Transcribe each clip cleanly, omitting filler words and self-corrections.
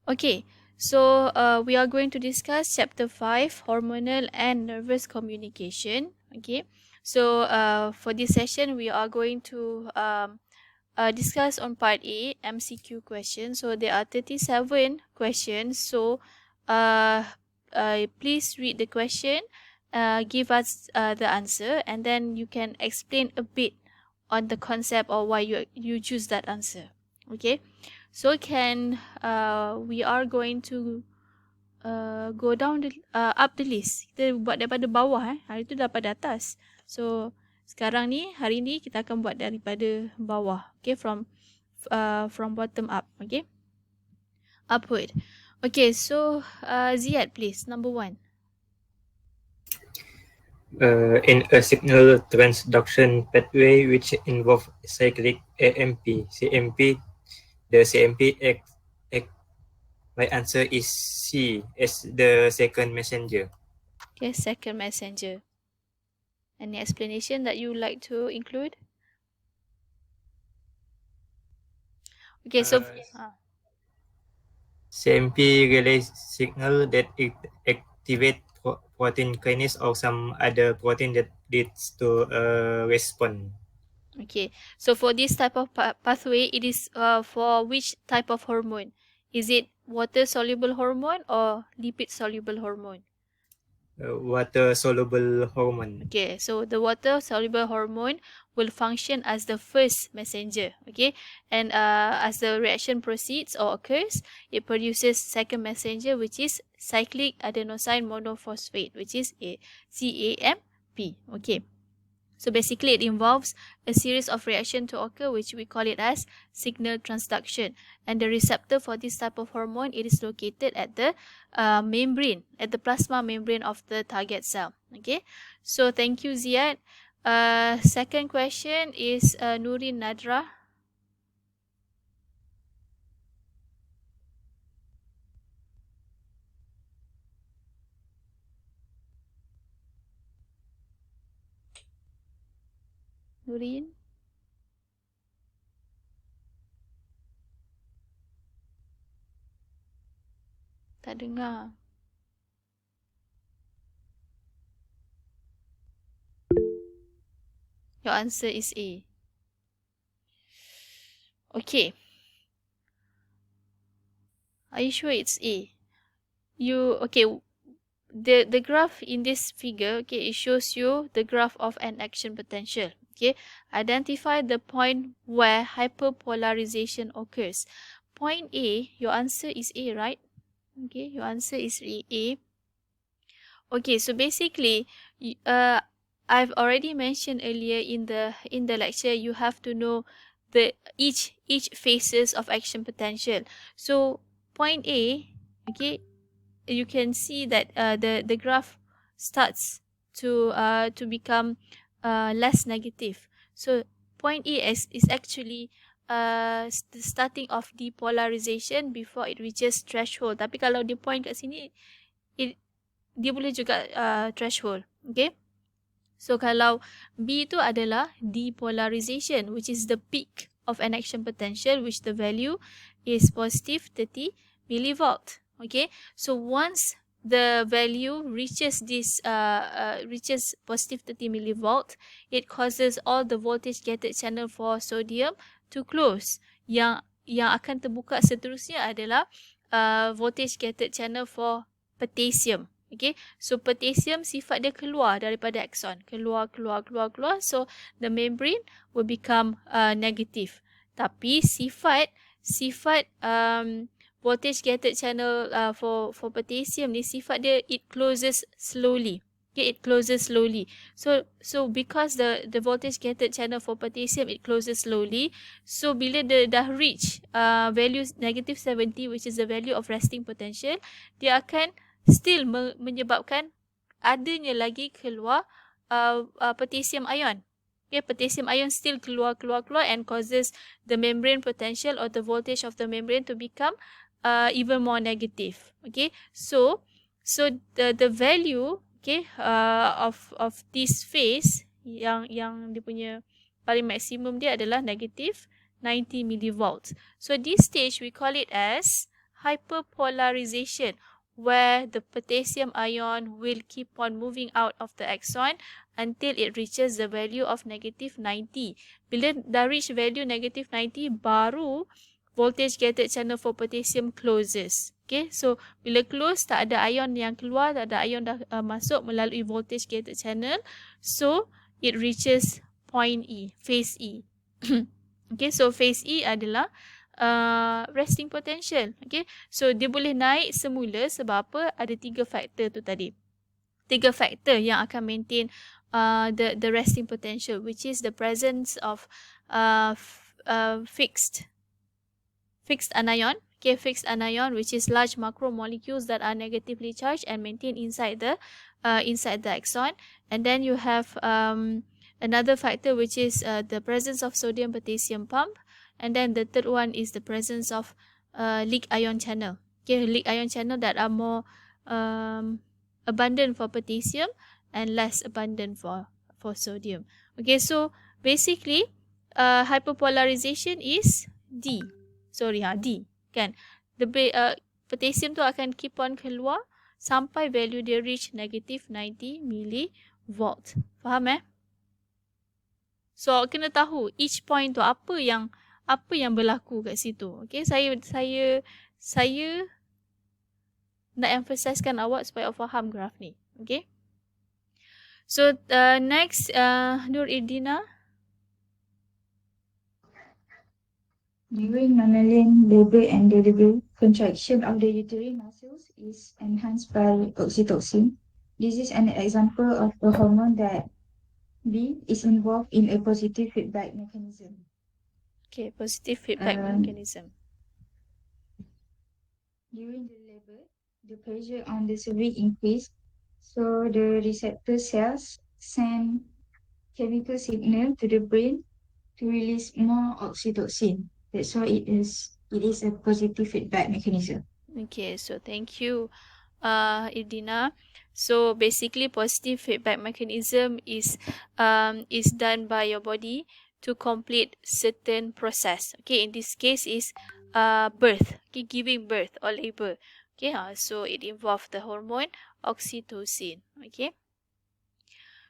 Okay, so we are going to discuss chapter 5, hormonal and nervous communication. Okay, so for this session, we are going to discuss on part A, MCQ questions. So there are 37 questions. So please read the question, give us the answer, and then you can explain a bit on the concept or why you choose that answer. Okay, so we are going to go down up the list. Kita buat daripada bawah hari tu daripada atas. So sekarang ni hari ni kita akan buat daripada bawah. Okay, from bottom up. Okay, upward. Okay, so Ziad, please, number 1. In a signal transduction pathway which involve cyclic CMP, the CMP my answer is C as the second messenger. Okay, second messenger. Any explanation that you would like to include? Okay, so CMP relays signal that activate protein kinase or some other protein that leads to a response. Okay, so for this type of pathway, it is for which type of hormone? Is it water-soluble hormone or lipid-soluble hormone? Water-soluble hormone. Okay, so the water-soluble hormone will function as the first messenger. Okay, and as the reaction proceeds or occurs, it produces second messenger, which is cyclic adenosine monophosphate, which is CAMP. Okay. So basically, it involves a series of reactions to occur, which we call it as signal transduction. And the receptor for this type of hormone, it is located at the membrane, at the plasma membrane of the target cell. Okay. So thank you, Ziad. Second question is Nurin Nadra. Nurin? Tak dengar. Your answer is A. Okay. Are you sure it's A? Okay. The graph in this figure, okay, it shows you the graph of an action potential. Okay, identify the point where hyperpolarization occurs. Point A, your answer is A, right? Okay, your answer is A. Okay, so basically, I've already mentioned earlier in the lecture, you have to know the each phases of action potential. So point A, okay, you can see that the graph starts to become less negative. So point A is actually the starting of depolarization before it reaches threshold. Tapi kalau dia point kat sini, dia boleh juga threshold. Okay. So kalau B tu adalah depolarization, which is the peak of an action potential, which the value is positive 30 millivolt. Okay, so once the value reaches this reaches positive 30 millivolt, it causes all the voltage gated channel for sodium to close. Yang akan terbuka seterusnya adalah voltage gated channel for potassium. Okay, so potassium sifat dia keluar daripada axon, keluar. So the membrane will become negative. Tapi sifat voltage gated channel for potassium ni, sifat dia it closes slowly. Okay, it closes slowly. So because the voltage gated channel for potassium it closes slowly, so bila dia dah reach value negative 70, which is the value of resting potential, dia akan still menyebabkan adanya lagi keluar potassium ion. Okay, potassium ion still keluar and causes the membrane potential or the voltage of the membrane to become even more negative. Okay, so the value, okay, of this phase yang dia punya paling maksimum dia adalah negative 90 millivolts. So this stage we call it as hyperpolarization, where the potassium ion will keep on moving out of the axon until it reaches the value of negative 90. Bila dah reach value negative 90, baru voltage gated channel for potassium closes. Okay, so bila close, tak ada ion yang keluar, tak ada ion dah masuk melalui voltage gated channel. So, it reaches point E, phase E. Okay, so phase E adalah resting potential. Okay, so dia boleh naik semula sebab apa? Ada 3 faktor tu tadi. 3 faktor yang akan maintain the resting potential, which is the presence of fixed anion. Okay, fixed anion, which is large macromolecules that are negatively charged and maintained inside the axon. And then you have another factor, which is the presence of sodium potassium pump. And then the third one is the presence of leak ion channel. Okay, leak ion channel that are more abundant for potassium and less abundant for sodium. Okay, so basically hyperpolarization is D. D kan. Potassium tu akan keep on keluar sampai value dia reach negative 90 millivolt. Faham So kena tahu each point tu apa yang berlaku kat situ. Okay, saya nak emphasizekan awak supaya awak faham graf ni. Okay. So next Nur Irdina. During mammalian labor and delivery, contraction of the uterine muscles is enhanced by oxytocin. This is an example of a hormone that is involved in a positive feedback mechanism. Okay, positive feedback mechanism. During the labor, the pressure on the cervix increased, so the receptor cells send chemical signal to the brain to release more oxytocin. That's why it is a positive feedback mechanism. Okay, so thank you, Irdina. So basically, positive feedback mechanism is done by your body to complete certain process. Okay, in this case is birth. Okay, giving birth or labor. Okay, so it involves the hormone oxytocin. Okay.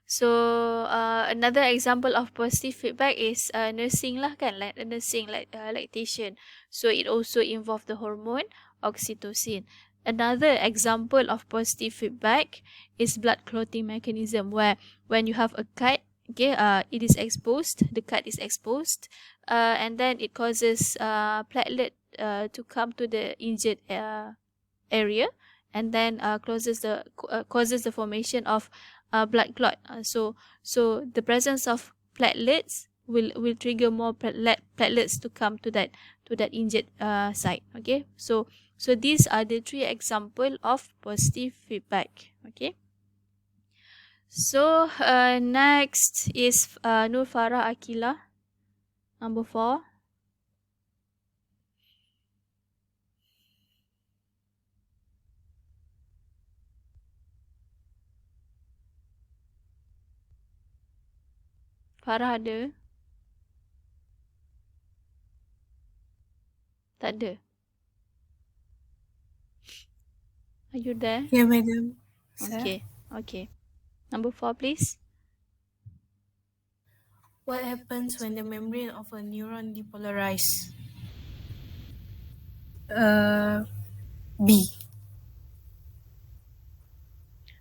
So another example of positive feedback is nursing lah kan, like nursing, like lactation. So it also involves the hormone oxytocin. Another example of positive feedback is blood clotting mechanism, where when you have a cut, okay, it is exposed, the cut is exposed, and then it causes platelet to come to the injured area, and then causes the formation of blood clot. So the presence of platelets will trigger more platelets to come to that injured site. Okay, so these are the 3 example of positive feedback. Okay, so next is Nur Farah Akila, number 4. Farah ada? Tak ada. Are you there? Yeah, madam. Okay. Number 4, please. What happens when the membrane of a neuron depolarizes? B.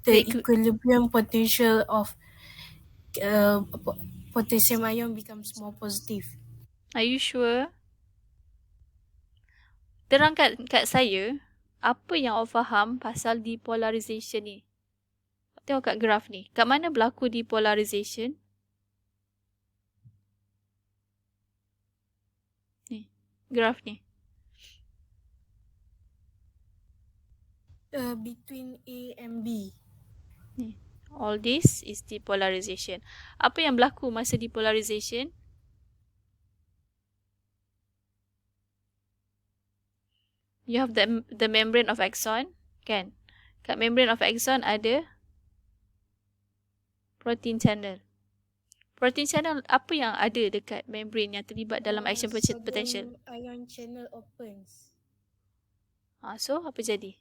The equilibrium potential of potassium ion becomes more positive. Are you sure? Terang kat saya, apa yang awak faham pasal depolarization ni? Tengok kat graf ni. Kat mana berlaku depolarization? Ni, graf ni. Between A and B. Ni. All this is depolarization. Apa yang berlaku masa depolarization? You have the membrane of axon, kan? Kat membrane of axon ada protein channel. Protein channel apa yang ada dekat membrane yang terlibat dalam action potential? Ion channel opens. So apa jadi?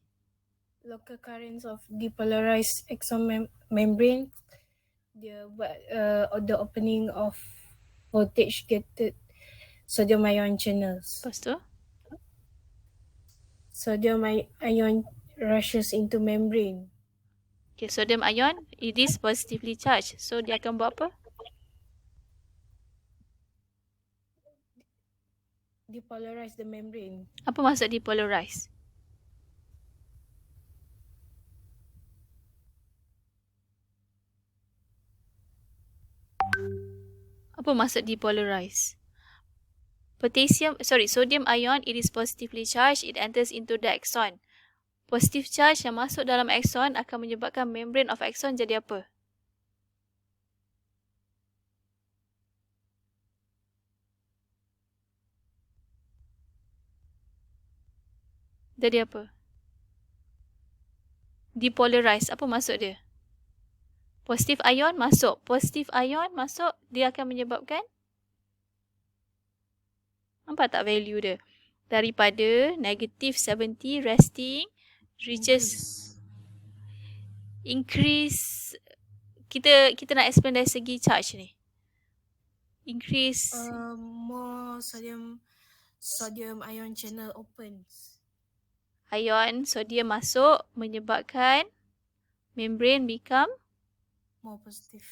Local currents of depolarized axon membrane, the opening of voltage gated sodium ion channels. Lepas tu? Sodium ion rushes into membrane. Okay, sodium ion, it is positively charged. So dia akan buat apa? Depolarize the membrane. Apa maksud depolarize? Apa maksud depolarize? Sodium ion, it is positively charged, it enters into the axon. Positive charge yang masuk dalam axon akan menyebabkan membrane of axon jadi apa? Jadi apa? Depolarize, apa maksud dia? Positive ion masuk. Positive ion masuk, dia akan menyebabkan, nampak tak value dia? Daripada negative 70 resting reaches increase. Kita nak explain dari segi charge ni. Increase More sodium ion channel opens. ion sodium masuk menyebabkan membrane become More positive.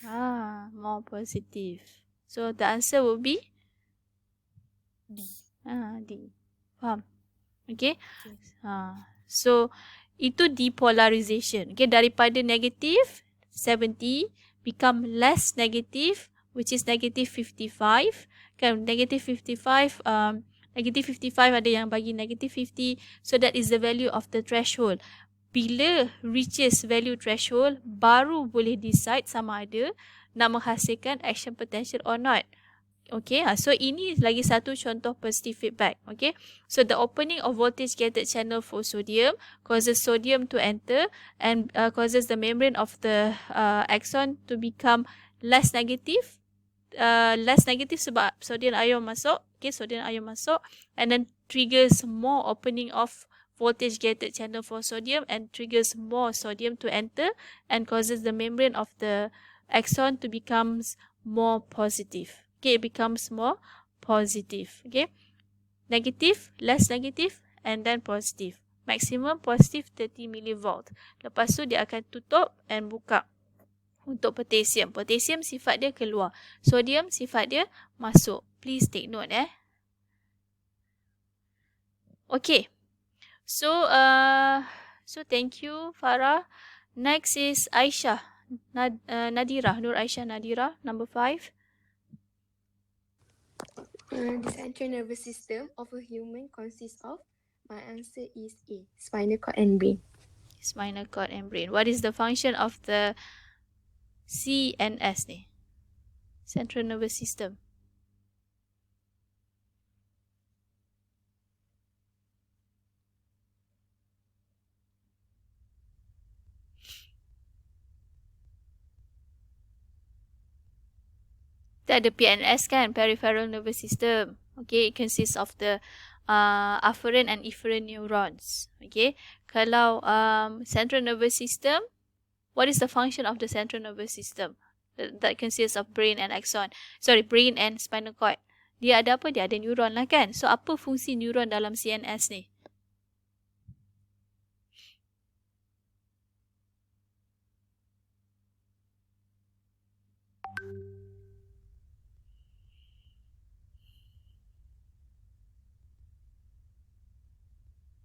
more positive. So the answer will be D. D. Faham? Okay. Okay. So itu depolarization. Okay, daripada negative 70 become less negative, which is negative 55. Kan, negative 55, negative 55 ada yang bagi negative 50. So that is the value of the threshold. Bila reaches value threshold, baru boleh decide sama ada nak menghasilkan action potential or not. Okay, so ini lagi satu contoh positive feedback. Okay, so the opening of voltage gated channel for sodium causes sodium to enter and causes the membrane of the axon to become less negative. Less negative sebab sodium ion masuk. Okay, sodium ion masuk and then triggers more opening of voltage gated channel for sodium and triggers more sodium to enter and causes the membrane of the axon to becomes more positive. Okay, it becomes more positive. Okay, negative, less negative and then positive. Maximum positive 30 millivolt. Lepas tu dia akan tutup and buka untuk potassium. Potassium sifat dia keluar. Sodium sifat dia masuk. Please take note Okay. So thank you Farah. Next is Aisyah Nadira, Nur Aisyah Nadira, number 5. The central nervous system of a human consists of. My answer is A, spinal cord and brain. Spinal cord and brain. What is the function of the CNS ni? Central nervous system. Kita ada PNS kan, peripheral nervous system. Okay, it consists of the afferent and efferent neurons. Okay, kalau central nervous system, what is the function of the central nervous system? That consists of brain and axon. Brain and spinal cord. Dia ada apa? Dia ada neuron lah kan. So apa fungsi neuron dalam CNS ni?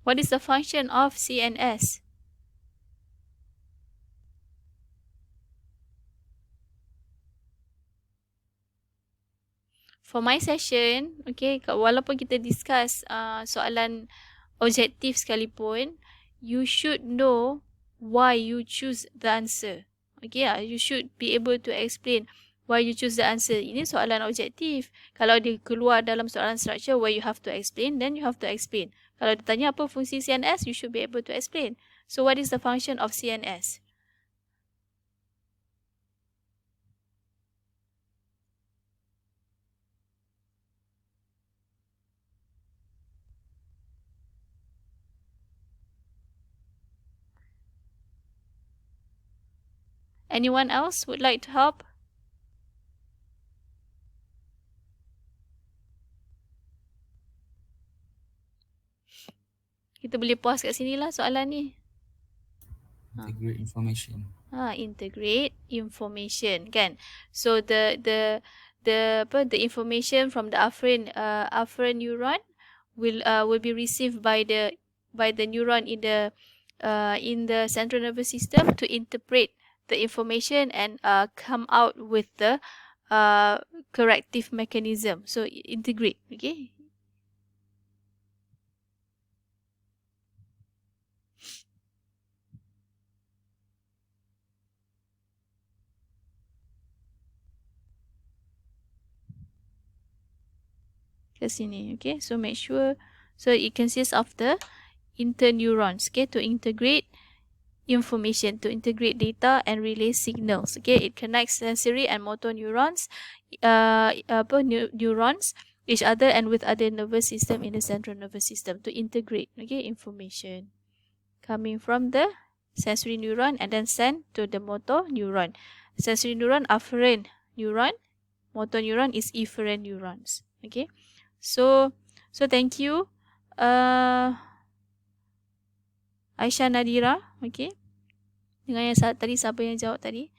What is the function of CNS? For my session, okay, walaupun kita discuss soalan objektif sekalipun, you should know why you choose the answer. Okay, you should be able to explain why you choose the answer. Ini soalan objektif. Kalau dia keluar dalam soalan structure where you have to explain, then you have to explain. Kalau ditanya apa fungsi CNS, you should be able to explain. So what is the function of CNS? Anyone else would like to help? Kita boleh pause kat sini lah soalan ni. Integrate information. Integrate information, kan? So the information from the afferent neuron will be received by the neuron in the central nervous system to interpret the information and come out with the corrective mechanism. So integrate, okay? Ke sini, okay? So make sure, so it consists of the interneurons, okay, to integrate information, to integrate data and relay signals, okay? It connects sensory and motor neurons, neurons each other and with other nervous system in the central nervous system to integrate, okay, information coming from the sensory neuron and then sent to the motor neuron. Sensory neuron afferent neuron, motor neuron is efferent neurons, okay? So thank you, Aisyah Nadira, okay? Dengan yang tadi, siapa yang jawab tadi?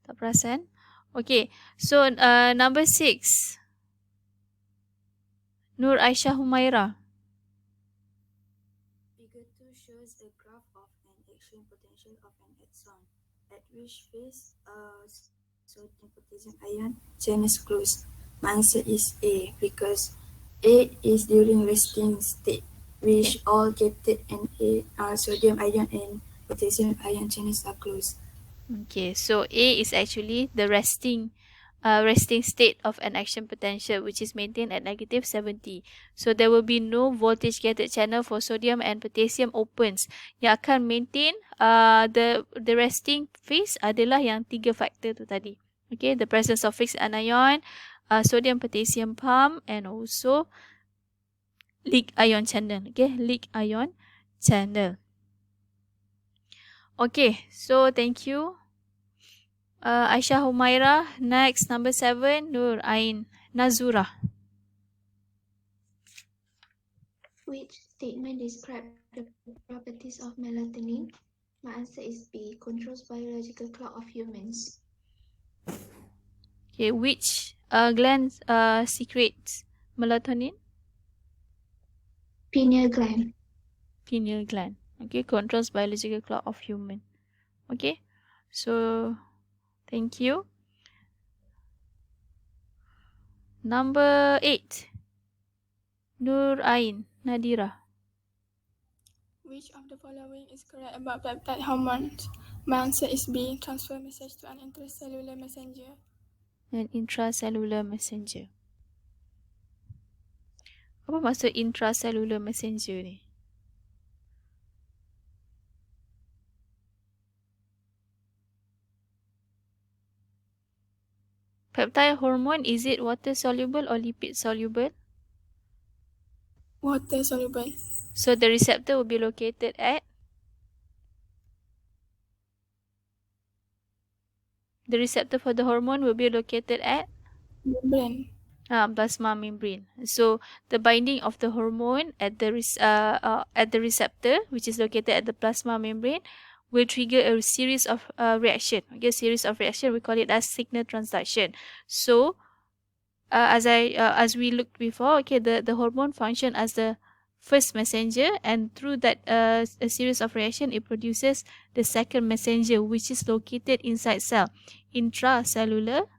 Tak perasan. Okay, so number 6. Nur Aisyah Humaira. Figure 2 shows a graph of an action potential of an axon, at which phase sodium potassium ion channels close. My answer is A, because A is during resting state, which all gated and sodium ion and potassium ion channels are closed. Okay, so A is actually the resting state of an action potential, which is maintained at -70. So there will be no voltage gated channel for sodium and potassium opens. Yang akan maintain the resting phase adalah yang 3 faktor tu tadi. Okay, the presence of fixed anion, sodium potassium pump, and also leak ion channel. Okay, leak ion channel. Okay, so thank you, Aisyah Humaira. Next, number 7, Nur Ain Nazura. Which statement describes the properties of melatonin? My answer is B, controls biological clock of humans. Okay, which gland secretes melatonin? Pineal gland. Pineal gland. Okay, controls biological clock of human. Okay, so thank you. Number 8, Nur Ain Nadira. Which of the following is correct about peptide hormones? My answer is B, transfer message to an intracellular messenger. An intracellular messenger. Apa maksud intracellular messenger ni? Peptide hormone, is it water soluble or lipid soluble? Water soluble. So the receptor will be located at? The receptor for the hormone will be located at? Membrane. Plasma membrane. So the binding of the hormone at the receptor, which is located at the plasma membrane, will trigger a series of reaction. Okay, series of reaction, we call it as signal transduction. So as we looked before, okay, the hormone function as the first messenger, and through that a series of reaction, it produces the second messenger, which is located inside cell. Intracellular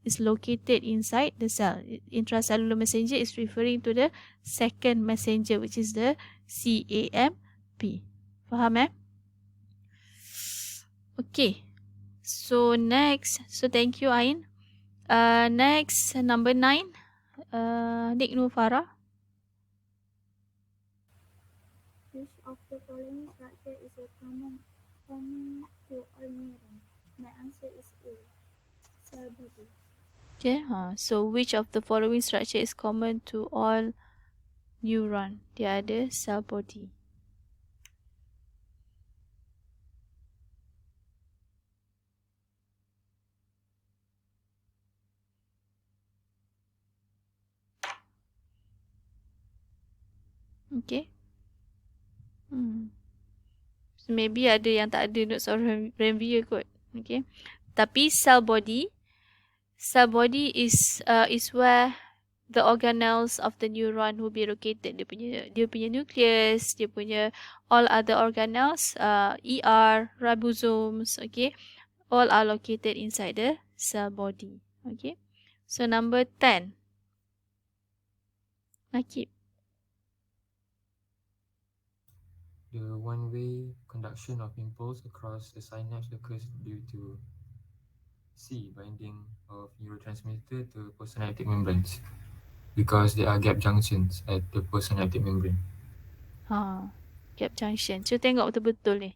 is located inside the cell. Intracellular messenger is referring to the second messenger, which is the CAMP. Faham eh? Okay. So next, so thank you Ain. Next, number 9, Nik Nufara. Which of the following structure is a common to all neurons? My answer is A, cell body. Okay, so which of the following structure is common to all neuron? Dia ada cell body. Okay. So maybe ada yang tak ada notes of Ranvier kot. Okay. Tapi cell body is where the organelles of the neuron will be located. Dia punya nucleus, dia punya all other organelles, ER, ribosomes, okay, all are located inside the cell body. Okay. So number 10. Nakib. The one-way conduction of impulse across the synapse occurs due to C, binding of neurotransmitter to postsynaptic membranes, because there are gap junctions at the postsynaptic membrane. Gap junction. Cuba tengok betul-betul ni.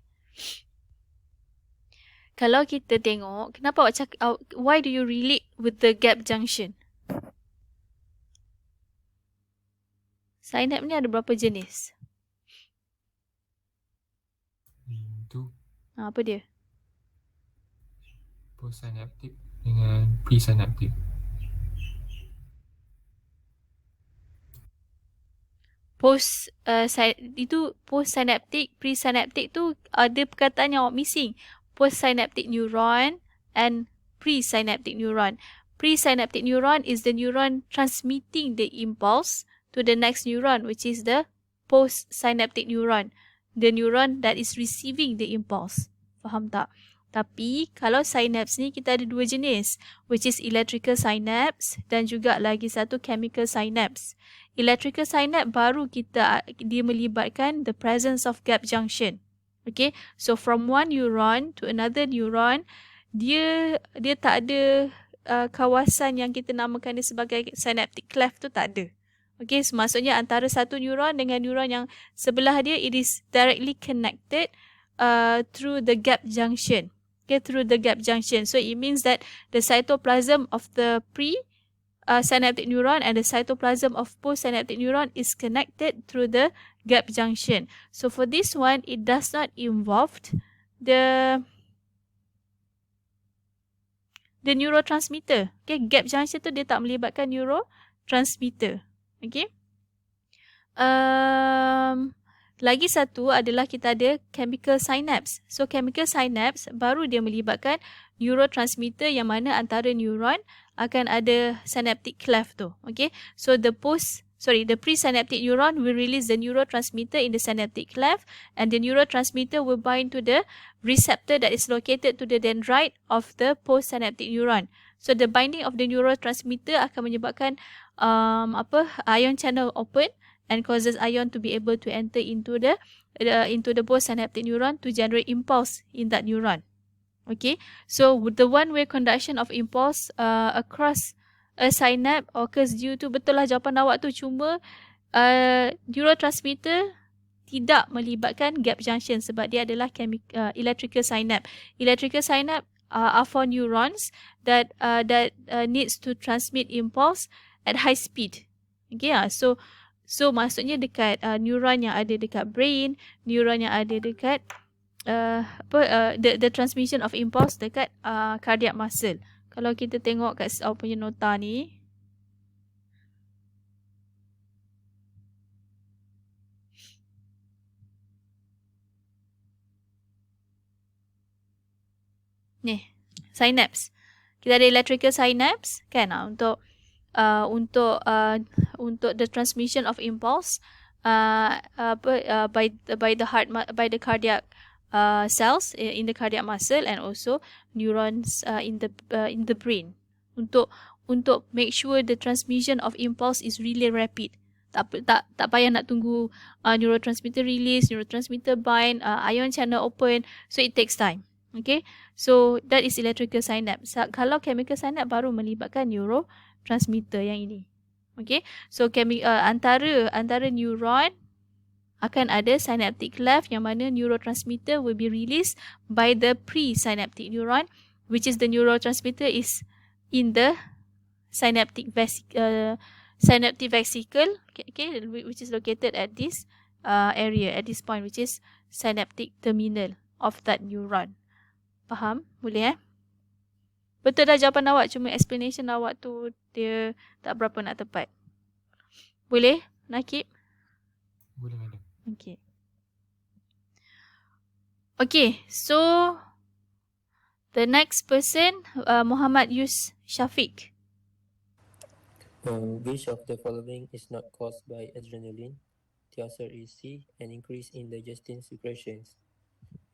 Kalau kita tengok, kenapa awak cakap, why do you relate with the gap junction? Synapse ni ada berapa jenis? Itu Apa dia? postsynaptic dengan presynaptic. Itu postsynaptic, presynaptic tu ada perkataan yang awak missing. Postsynaptic neuron and presynaptic neuron. Presynaptic neuron is the neuron transmitting the impulse to the next neuron, which is the postsynaptic neuron. The neuron that is receiving the impulse. Faham tak? Tapi kalau synapse ni kita ada dua jenis, which is electrical synapse dan juga lagi satu chemical synapse. Electrical synapse baru dia melibatkan the presence of gap junction. Okay, so from one neuron to another neuron, dia tak ada kawasan yang kita namakan dia sebagai synaptic cleft tu tak ada. Okay, so maksudnya antara satu neuron dengan neuron yang sebelah dia, it is directly connected through the gap junction. Okay, through the gap junction. So it means that the cytoplasm of the synaptic neuron and the cytoplasm of postsynaptic neuron is connected through the gap junction. So for this one, it does not involve the neurotransmitter. Okay, gap junction tu dia tak melibatkan neurotransmitter. Okay. Lagi satu adalah kita ada chemical synapse. So chemical synapse baru dia melibatkan neurotransmitter yang mana antara neuron akan ada synaptic cleft tu. Okay. So the presynaptic neuron will release the neurotransmitter in the synaptic cleft, and the neurotransmitter will bind to the receptor that is located to the dendrite of the postsynaptic neuron. So the binding of the neurotransmitter akan menyebabkan ion channel open and causes ion to be able to enter into the postsynaptic neuron to generate impulse in that neuron. Okay, so the one-way conduction of impulse across a synapse occurs due to, betul lah jawapan awak tu, cuma neurotransmitter tidak melibatkan gap junction sebab dia adalah electrical synapse. Electrical synapse are for neurons that needs to transmit impulse at high speed. Okay, so maksudnya dekat neuron yang ada dekat brain, neuron yang ada dekat the transmission of impulse dekat cardiac muscle. Kalau kita tengok kat awak punya nota ni, ni synapse. Kita ada electrical synapse kan, untuk the transmission of impulse by the cardiac cells in the cardiac muscle, and also neurons in the brain untuk make sure the transmission of impulse is really rapid. Tak payah nak tunggu neurotransmitter release, neurotransmitter bind, ion channel open, so it takes time. Okay, so that is electrical synapse. Kalau chemical synapse baru melibatkan neurotransmitter yang ini. Okay, so antara neuron akan ada synaptic cleft yang mana neurotransmitter will be released by the presynaptic neuron, which is the neurotransmitter is in the synaptic vesicle, okay, which is located at this area, at this point, which is synaptic terminal of that neuron. Faham? Boleh Betul dah jawapan awak, cuma explanation awak tu dia tak berapa nak tepat. Boleh, Nakib? Boleh, madam. Okay. Okay, so the next person, Muhammad Yus Shafiq. Which of the following is not caused by adrenaline? The answer is C, an increase in digestive secretions.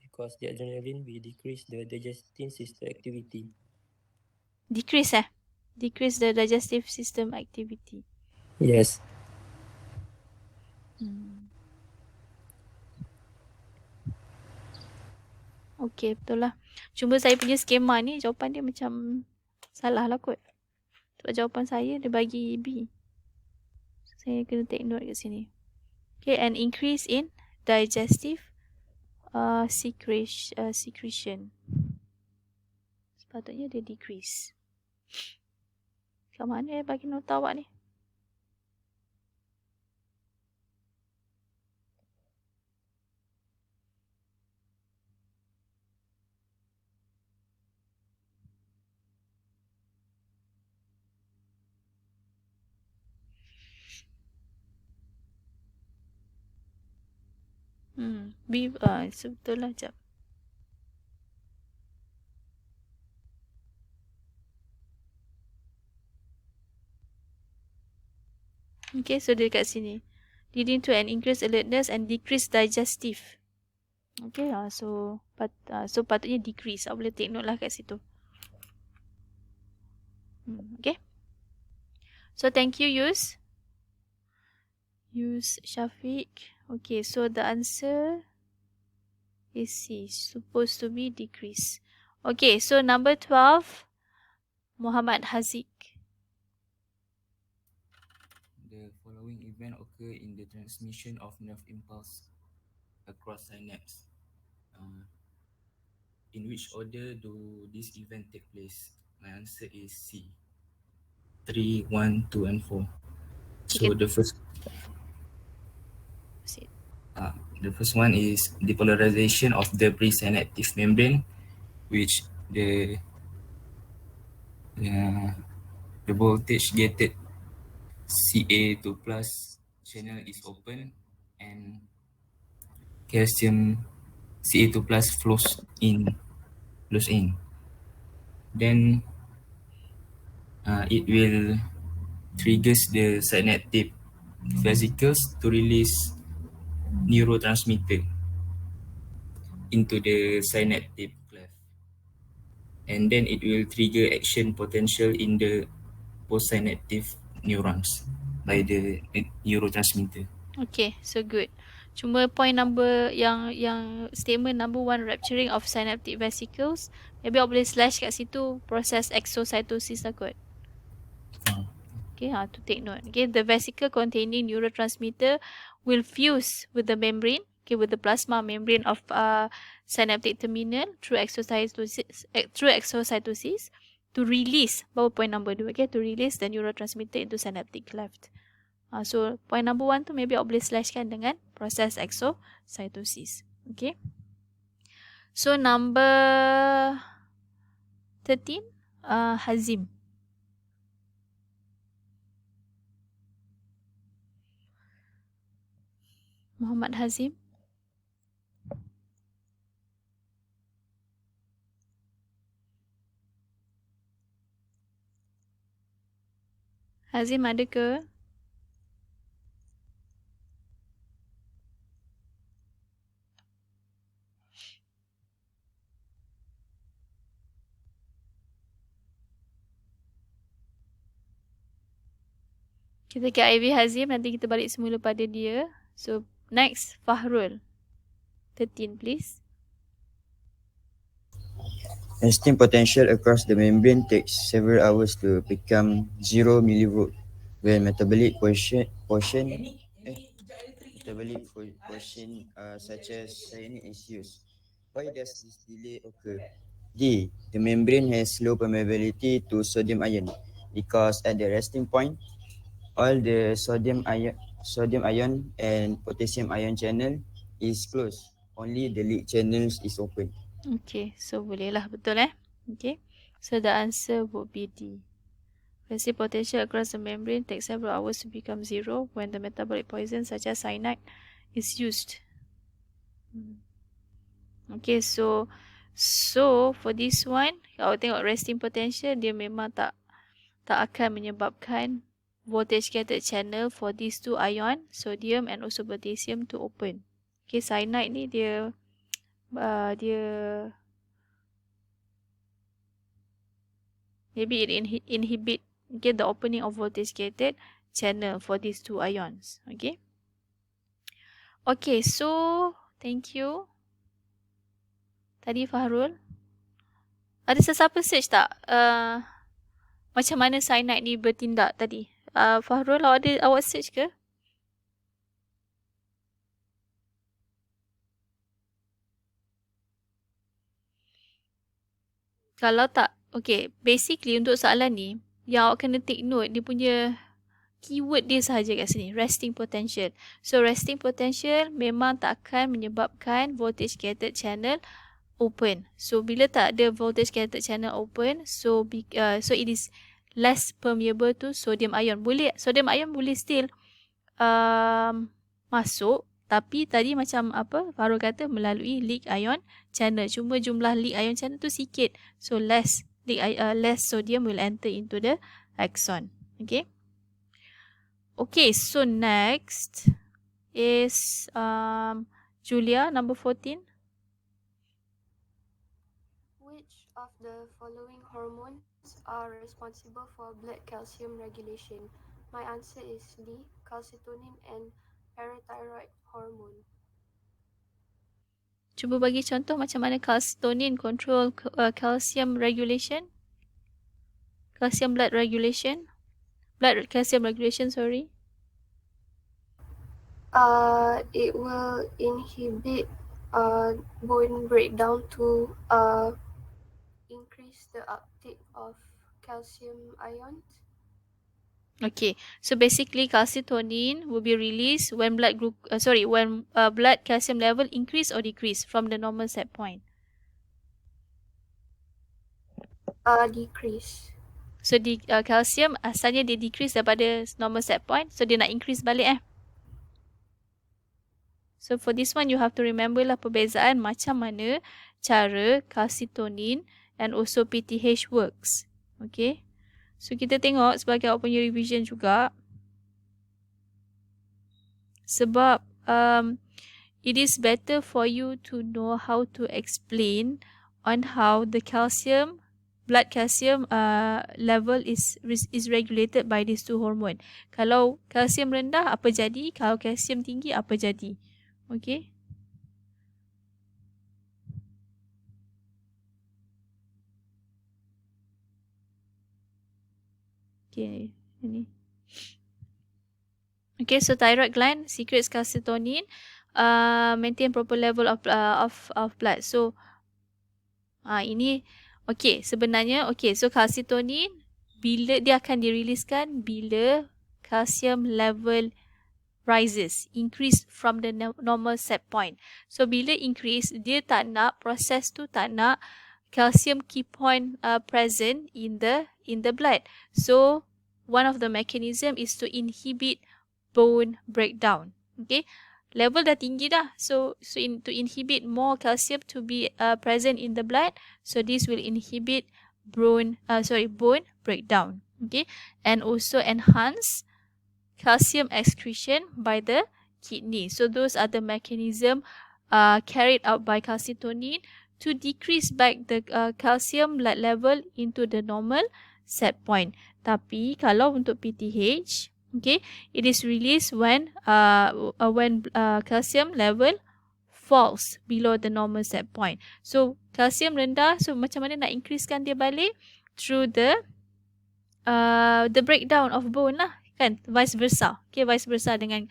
Because the adrenaline will decrease the digestive system activity. Decrease the digestive system activity. Yes. Okay, betul lah. Cuma saya punya skema ni, jawapan dia macam salah lah kot. Sebab jawapan saya dia bagi B. Saya kena take note kat sini. Okay, an increase in digestive secretion. Sepatutnya dia decrease. Kat mana bagi nota awak ni? Betul lah, jap. Okay, so dia kat sini. Leading to an increased alertness and decreased digestive. Okay, so patutnya decrease. Awak boleh take note lah kat situ. Okay. So thank you, Yus Shafiq. Okay, so the answer is C. Supposed to be decrease. Okay, so number 12, Muhammad Haziq. The following event occur in the transmission of nerve impulse across synapse. In which order do this event take place? My answer is C. 3, 1, 2, and 4. So the first one is depolarization of the presynaptic membrane, which the voltage gated Ca2 plus channel is open and calcium Ca2 plus flows in. Then it will triggers the synaptic vesicles to release neurotransmitter into the synaptic cleft, and then it will trigger action potential in the postsynaptic neurons by the neurotransmitter. Okay, so good. Cuma point number yang statement number 1, rupturing of synaptic vesicles, maybe awak boleh slash kat situ proses exocytosis lah kot. Okay, to take note. Okay, the vesicle containing neurotransmitter will fuse with the membrane, okay, with the plasma membrane of synaptic terminal through exocytosis to release, baru point number 2, okay, to release the neurotransmitter into synaptic cleft. So point number 1 tu maybe awak boleh slashkan dengan proses exocytosis. Okay. So number 13, Hazim. Muhammad Hazim. Hazim ada ke? Kita ke IV Hazim, nanti kita balik semula pada dia. So next, Fahrul. 13 please. Resting potential across the membrane takes several hours to become 0 millivolt when metabolic portion such as cyanide is used. Why does this delay occur? D. The membrane has low permeability to sodium ion because at the resting point, all the sodium ion and potassium ion channel is closed. Only the leak channels is open. Okay, so bolehlah, betul Okay, so the answer would be D. Resting potential across the membrane takes several hours to become 0 when the metabolic poison such as cyanide is used. Okay, so for this one, kalau tengok resting potential, dia memang tak akan menyebabkan voltage gated channel for these two ion, sodium and also potassium to open. Okay, cyanide ni dia maybe it inhibit the opening of voltage gated channel for these two ions. Okay. Okay, so thank you. Tadi Fahrul. Ada sesiapa search tak? Macam mana cyanide ni bertindak tadi? Fahrul, awak search ke? Kalau tak, okay, basically untuk soalan ni, yang awak kena take note, dia punya keyword dia sahaja kat sini, resting potential. So, resting potential memang tak akan menyebabkan voltage gated channel open. So, bila tak ada voltage gated channel open, so it is less permeable to sodium ion. Sodium ion boleh still masuk, tapi tadi macam apa Farul kata, melalui leak ion channel. Cuma jumlah leak ion channel tu sikit. So less sodium will enter into the axon. Okay. Okay, so next is Julia, number 14. Which of the following hormones are responsible for blood calcium regulation? My answer is D, calcitonin and parathyroid hormone. Cuba bagi contoh macam mana calcitonin control calcium regulation. Calcium blood regulation. Blood calcium regulation, sorry. It will inhibit bone breakdown to increase the uptake of calcium ions. Okay, so basically calcitonin will be released when blood calcium level increase or decrease from the normal set point. Decrease. So calcium asalnya dia decrease daripada normal set point, so dia nak increase balik So for this one you have to remember lah perbezaan macam mana cara calcitonin and also PTH works. Okay. So kita tengok sebagai awak punya revision juga. Sebab it is better for you to know how to explain on how the blood calcium level is regulated by these two hormone. Kalau kalsium rendah apa jadi? Kalau kalsium tinggi apa jadi? Okay. Okay, ini. Okay, so thyroid gland secretes calcitonin, maintain proper level of blood. So, ini, okay, sebenarnya, okay, so calcitonin, bila dia akan diriliskan, bila calcium level rises, increase from the normal set point. So, bila increase, dia tak nak, proses tu tak nak calcium keep on present in the blood. So, one of the mechanism is to inhibit bone breakdown. Okay, level dah tinggi dah. So to inhibit more calcium to be present in the blood, so this will inhibit bone breakdown. Okay, and also enhance calcium excretion by the kidney. So those are the mechanism carried out by calcitonin to decrease back the calcium blood level into the normal set point. Tapi kalau untuk PTH, okay, it is released when calcium level falls below the normal set point. So calcium rendah, so macam mana nak increasekan dia balik? Through the breakdown of bone lah, kan, vice versa. Okay, vice versa dengan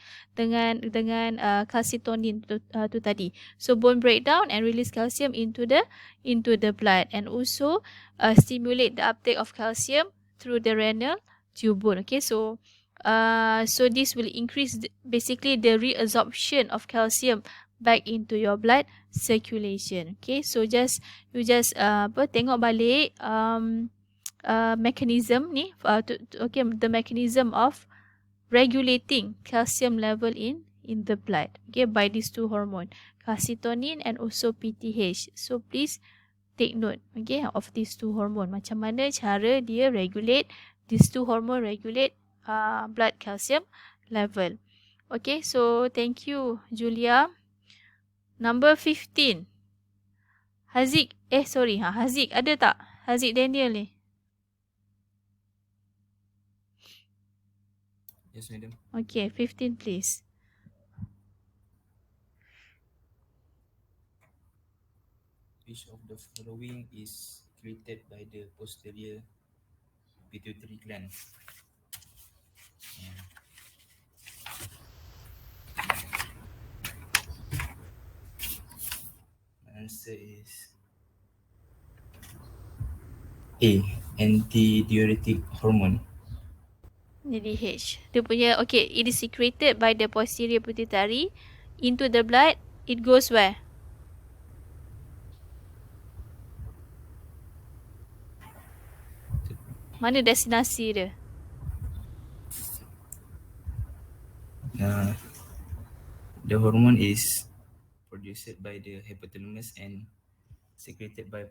calcitonin tu tadi. So bone breakdown and release calcium into the blood, and also stimulate the uptake of calcium through the renal tubule. Okay, so this will increase basically the reabsorption of calcium back into your blood circulation. Okay, so you just tengok balik mechanism ni, okay, the mechanism of regulating calcium level in in the blood, okay, by these two hormones, calcitonin and also PTH. So please take note, okay, of these two hormone. Macam mana cara dia regulate, these two hormone regulate blood calcium level. Okay, so thank you, Julia. Number 15. Haziq, Haziq ada tak? Haziq Daniel ni. Yes, madam. Okay, 15 please. Which of the following is secreted by the posterior pituitary gland? My answer is A. Antidiuretic hormone. DH. Dia punya, okay, it is secreted by the posterior pituitary into the blood. It goes where? Mana destinasi dia? The hormone is produced by the hypothalamus and secreted by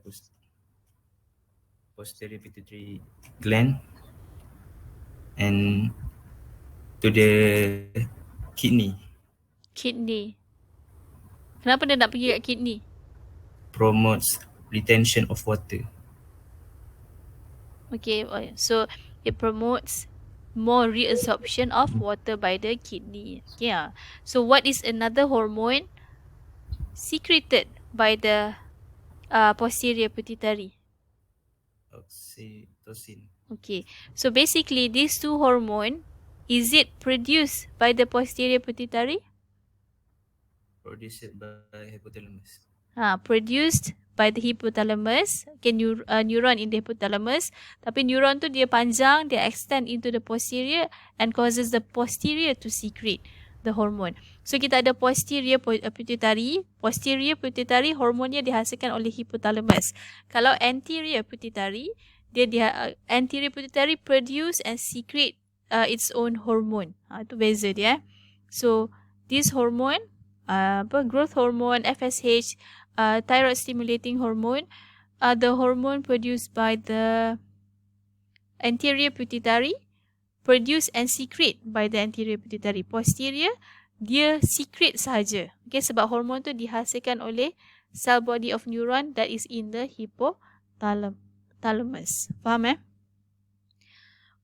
posterior pituitary gland and to the kidney. Kidney. Kenapa dia nak pergi kat kidney? Promotes retention of water. Okay, so it promotes more reabsorption of water by the kidney. Yeah. So what is another hormone secreted by the posterior pituitary? Oxytocin. Okay. So basically these two hormone, is it produced by the posterior pituitary? Produced by hypothalamus. Produced by the hypothalamus. Okay, neuron in the hypothalamus. Tapi neuron tu dia panjang, dia extend into the posterior and causes the posterior to secrete the hormone. So kita ada posterior pituitary. Posterior pituitary hormonnya dihasilkan oleh hypothalamus. Kalau anterior pituitary, anterior pituitary produce and secrete its own hormone. Itu beza dia. So this hormone, growth hormone, FSH, thyroid stimulating hormone, the hormone produced by the anterior pituitary, produced and secrete by the anterior pituitary. Posterior, dia secrete sahaja. Okay, sebab hormon tu dihasilkan oleh cell body of neuron that is in the hypothalamus. Faham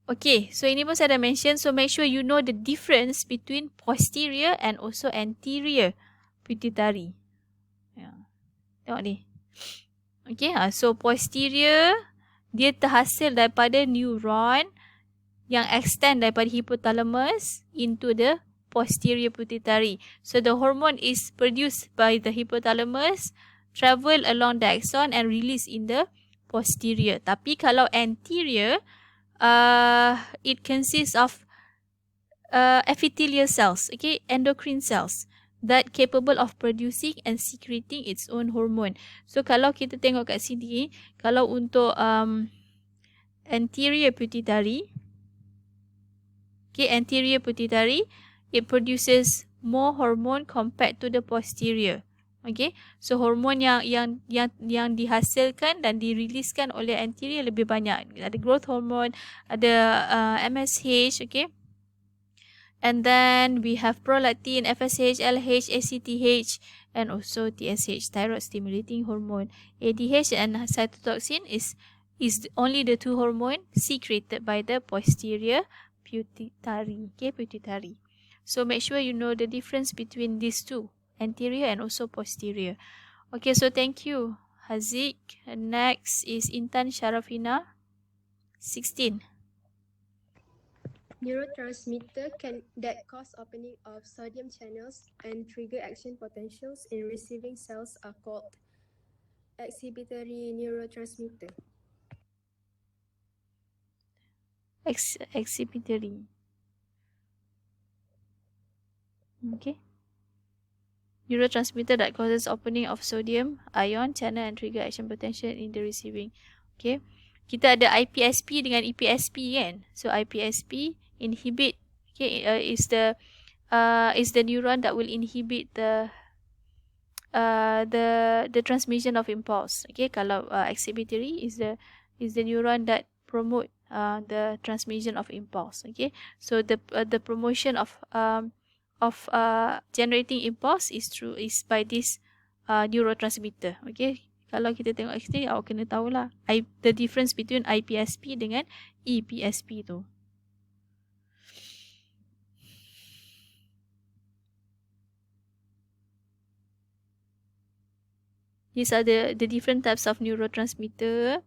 Okay, so ini pun saya dah mention. So make sure you know the difference between posterior and also anterior pituitary. Tengok ni. Okay, so posterior dia terhasil daripada neuron yang extend daripada hypothalamus into the posterior pituitary. So the hormone is produced by the hypothalamus, travel along the axon and release in the posterior. Tapi kalau anterior, it consists of epithelial cells, okay, endocrine cells that capable of producing and secreting its own hormone. So kalau kita tengok kat sini, kalau untuk anterior pituitary, okay, anterior pituitary, it produces more hormone compared to the posterior. Okay, so hormon yang dihasilkan dan diriliskan oleh anterior lebih banyak. Ada growth hormone, ada MSH, okay. And then we have prolactin, FSH, LH, ACTH, and also TSH, thyroid stimulating hormone. ADH and cytotoxin is only the two hormone secreted by the posterior pituitary. Okay, pituitary. So make sure you know the difference between these two, anterior and also posterior. Okay, so thank you, Haziq. Next is Intan Sharafina, 16. Neurotransmitter that cause opening of sodium channels and trigger action potentials in receiving cells are called exhibitory neurotransmitter. Exhibitory. Okay. Neurotransmitter that causes opening of sodium ion channel and trigger action potential in the receiving. Okay. Kita ada IPSP dengan EPSP kan. So IPSP inhibit, okay, is the is the neuron that will inhibit the transmission of impulse. Okay, kalau exhibitory is the neuron that promote the transmission of impulse. Okay, so the promotion of generating impulse is by this neurotransmitter. Okay, kalau kita tengok sini, awak kena tahulah the difference between IPSP dengan EPSP tu. These are the different types of neurotransmitter.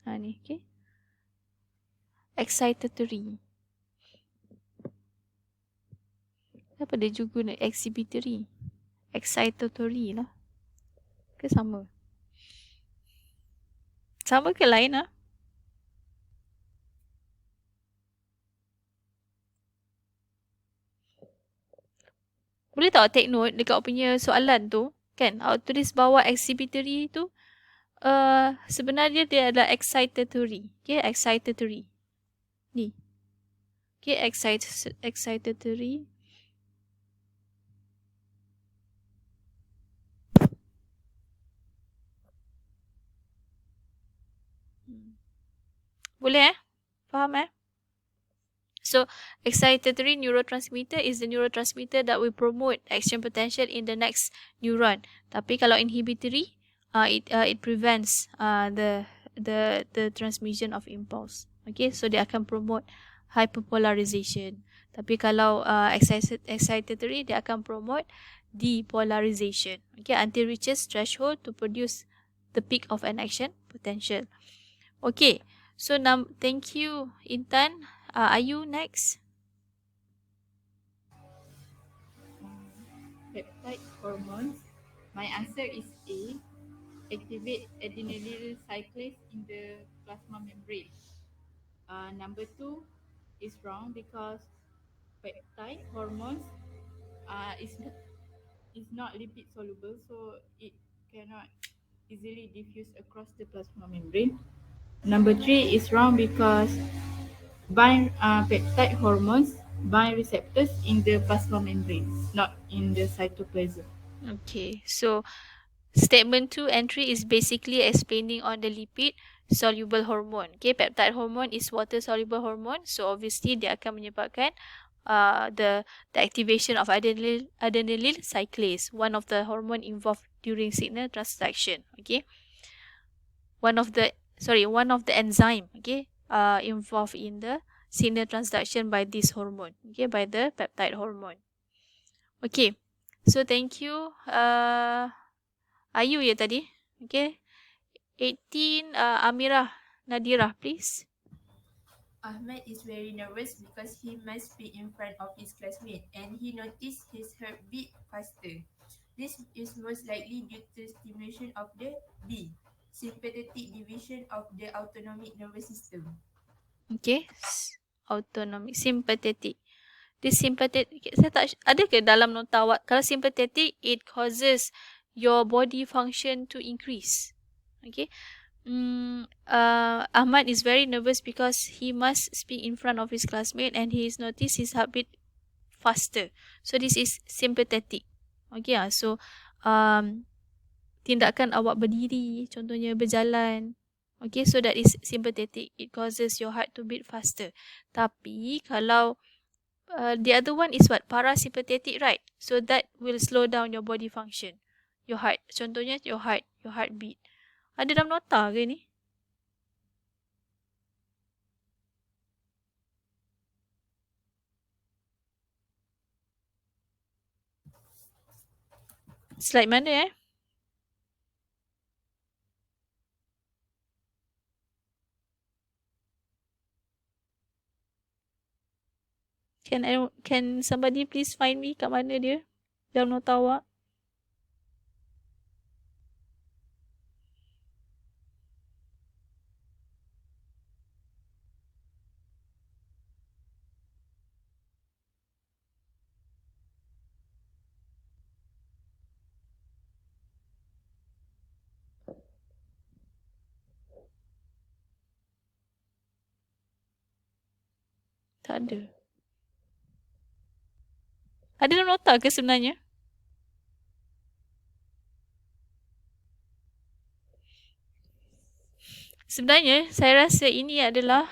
Ni, okay. Excitatory. Apa dia juga nak exhibitory? Excitatory lah. Ke sama? Sama ke lain lah? Boleh tak awak take note dekat awak punya soalan tu? Kan? Awak tulis bawah exhibitory tu. Sebenarnya dia adalah excitatory. Okay, excitatory. Ni. Okay, excitatory. Boleh Faham So, excitatory neurotransmitter is the neurotransmitter that will promote action potential in the next neuron. Tapi kalau inhibitory, it prevents the transmission of impulse. Okay, so dia akan promote hyperpolarization. Tapi kalau excitatory, dia akan promote depolarization. Okay, until reaches threshold to produce the peak of an action potential. Okay, so thank you, Intan. Are you next? Peptide hormones. My answer is A. Activate adenylyl cyclase in the plasma membrane. Number 2 is wrong because peptide hormones is not lipid soluble, so it cannot easily diffuse across the plasma membrane. Number 3 is wrong because peptide hormones bind receptors in the plasma membrane, not in the cytoplasm. Okay, so statement 2 entry is basically explaining on the lipid soluble hormone. Okay, peptide hormone is water soluble hormone, so obviously dia akan menyebabkan the activation of adenylyl cyclase, one of the hormone involved during signal transduction. Okay, one of the enzyme, okay, involved in the signal transduction by this hormone, okay, by the peptide hormone. Okay, so thank you. Ayu ya tadi, okay. 18, Amirah Nadira, please. Ahmed is very nervous because he must speak in front of his classmate and he noticed his heartbeat faster. This is most likely due to stimulation of the B, sympathetic division of the autonomic nervous system. Okay, autonomic, sympathetic. This sympathetic, saya tak ada ke dalam nota awak, kalau sympathetic, it causes your body function to increase. Okay. Ahmad is very nervous because he must speak in front of his classmate and he is noticed his heartbeat faster. So this is sympathetic. Okay, so tindakan awak berdiri, contohnya berjalan. Okay, so that is sympathetic. It causes your heart to beat faster. Tapi kalau the other one is what? Parasympathetic, right? So that will slow down your body function. Your heart. Contohnya your heartbeat. Ada dalam nota ke ni? Slide mana Can somebody please find me kat mana dia? Dalam nota awak. Tak ada. Ada dalam nota ke sebenarnya? Sebenarnya saya rasa ini adalah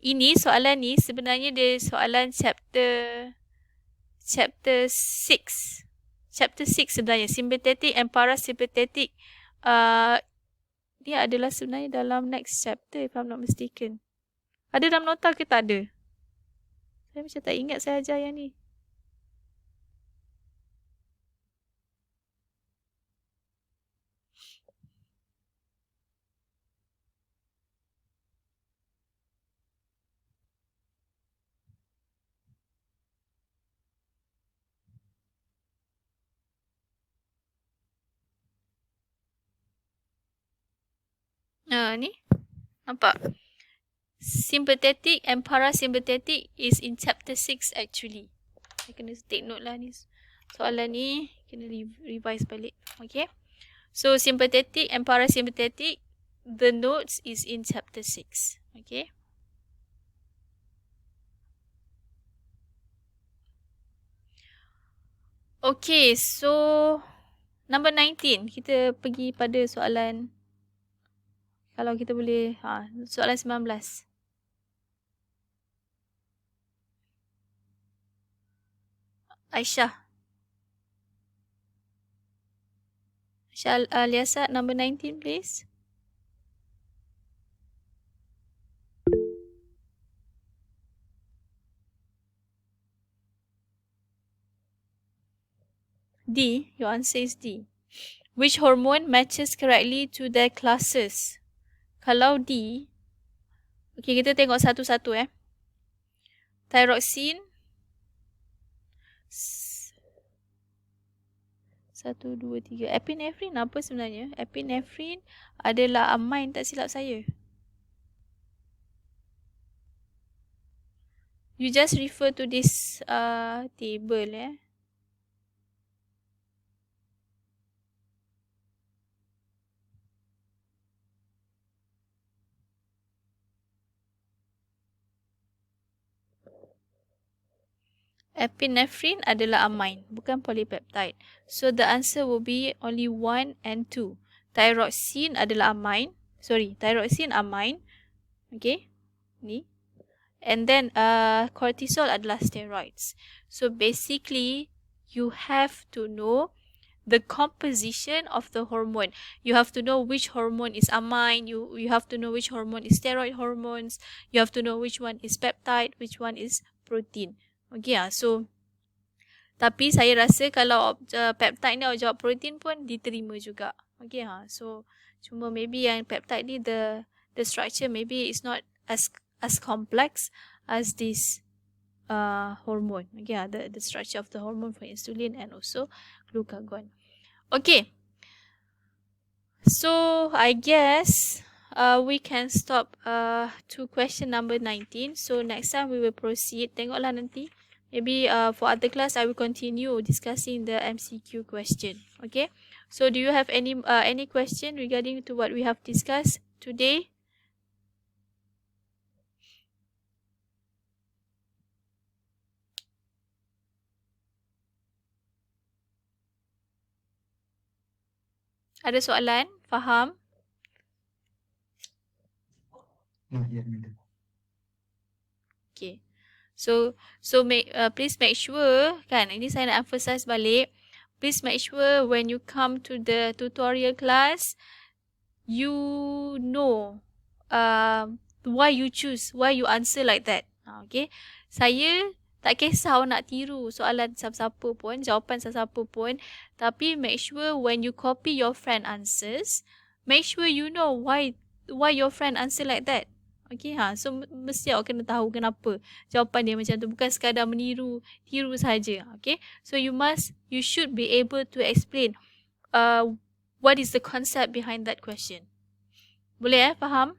ini soalan ni sebenarnya dia soalan chapter 6. Chapter 6 sebenarnya, sympathetic and parasympathetic. Dia adalah sebenarnya dalam next chapter if I'm not mistaken. Ada dalam nota ke tak ada? Saya macam tak ingat saya ajar yang ni. Ni. Nampak? Sympathetic and parasympathetic is in chapter 6 actually. Saya kena take note lah ni. Soalan ni kena revise balik. Okay. So sympathetic and parasympathetic, the notes is in chapter 6. Okay. Okay, so number 19. Kita pergi pada soalan, kalau kita boleh, soalan 19. Aisyah. Aisyah Aliasat, number 19 please. D. Your answer is D. Which hormone matches correctly to their classes? Kalau D, okay, kita tengok satu-satu Thyroxine. 1, 2, 3. Epinephrine apa sebenarnya? Epinephrine adalah amine, tak silap saya. You just refer to this table Epinephrine adalah amine, bukan polypeptide. So the answer will be only 1 and 2. Thyroxine adalah amine. Thyroxine amine. Okay. Ni. And then cortisol adalah steroids. So basically you have to know the composition of the hormone. You have to know which hormone is amine. You have to know which hormone is steroid hormones. You have to know which one is peptide, which one is protein. Okay, so tapi saya rasa kalau peptide ni awak jawab protein pun diterima juga. Okay, so cuma maybe yang peptide ni the structure maybe is not as complex as this hormone. Okay, the structure of the hormone for insulin and also glucagon. Okay, so I guess we can stop to question number 19. So next time we will proceed. Tengoklah nanti. Maybe for other class I will continue discussing the MCQ question. Okay. So do you have any question regarding to what we have discussed today? Ada soalan? Faham? Okay. So please make sure, kan, ini saya nak emphasize balik. Please make sure when you come to the tutorial class, you know why you choose, why you answer like that. Okay. Saya tak kisah awak nak tiru soalan siapa-siapa pun, jawapan siapa-siapa pun. Tapi make sure when you copy your friend answers, make sure you know why your friend answer like that. Okay, so mesti awak kena tahu kenapa jawapan dia macam tu, bukan sekadar tiru saja. Okay, so you should be able to explain what is the concept behind that question. Boleh faham?